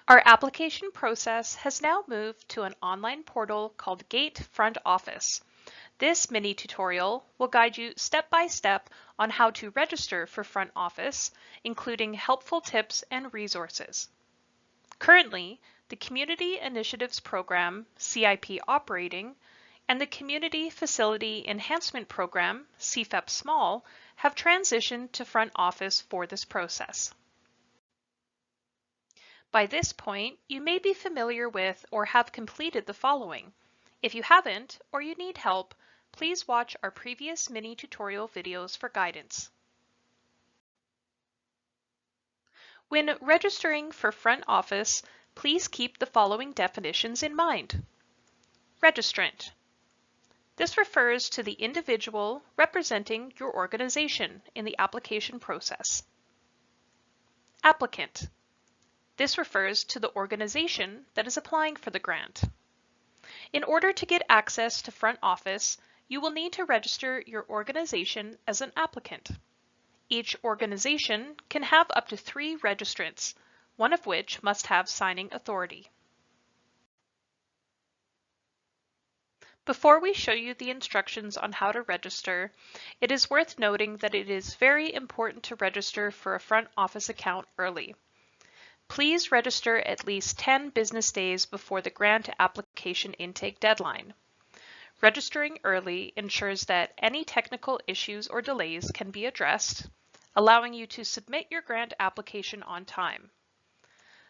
Our application process has now moved to an online portal called Gate Front Office. This mini tutorial will guide you step by step on how to register for Front Office, including helpful tips and resources. Currently, the Community Initiatives Program, CIP Operating, and the Community Facility Enhancement Program, CFEP Small, have transitioned to Front Office for this process. By this point, you may be familiar with or have completed the following. If you haven't, or you need help, please watch our previous mini tutorial videos for guidance. When registering for Front Office, please keep the following definitions in mind. Registrant. This refers to the individual representing your organization in the application process. Applicant. This refers to the organization that is applying for the grant. In order to get access to Front Office, you will need to register your organization as an applicant. Each organization can have up to 3 registrants, one of which must have signing authority. Before we show you the instructions on how to register, it is worth noting that it is very important to register for a Front Office account early. Please register at least 10 business days before the grant application intake deadline. Registering early ensures that any technical issues or delays can be addressed, allowing you to submit your grant application on time.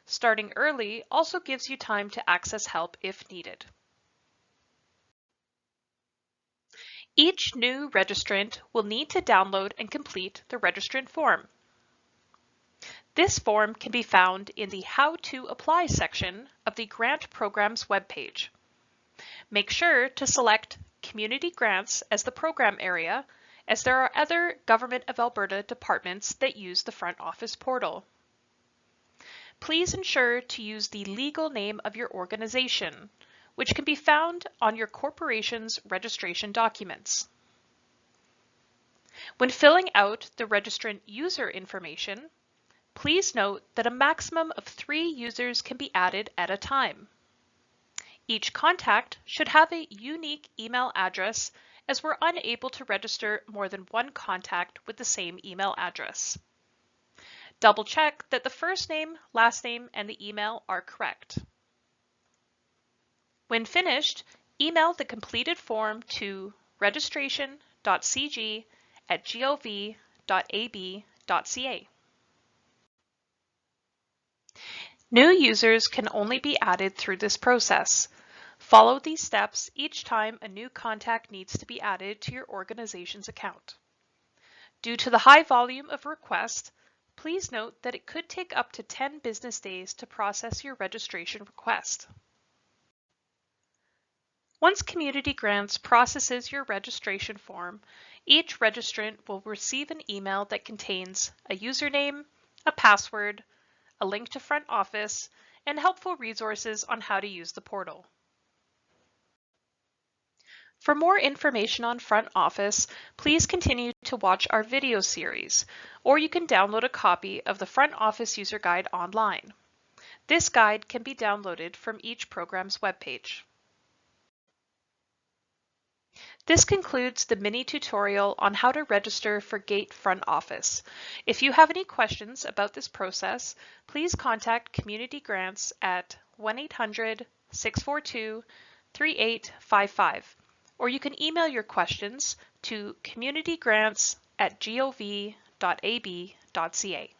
Starting early also gives you time to access help if needed. Each new registrant will need to download and complete the registrant form. This form can be found in the How to Apply section of the Grant Programs webpage. Make sure to select Community Grants as the program area, as there are other Government of Alberta departments that use the Front Office portal. Please ensure to use the legal name of your organization, which can be found on your corporation's registration documents. When filling out the registrant user information, please note that a maximum of 3 users can be added at a time. Each contact should have a unique email address, as we're unable to register more than one contact with the same email address. Double check that the first name, last name, and the email are correct. When finished, email the completed form to registration.cg@gov.ab.ca. New users can only be added through this process. Follow these steps each time a new contact needs to be added to your organization's account. Due to the high volume of requests, please note that it could take up to 10 business days to process your registration request. Once Community Grants processes your registration form, each registrant will receive an email that contains a username, a password, a link to Front Office, and helpful resources on how to use the portal. For more information on Front Office, please continue to watch our video series, or you can download a copy of the Front Office User Guide online. This guide can be downloaded from each program's webpage. This concludes the mini tutorial on how to register for Gate Front Office. If you have any questions about this process, please contact Community Grants at 1-800-642-3855, or you can email your questions to communitygrants@gov.ab.ca.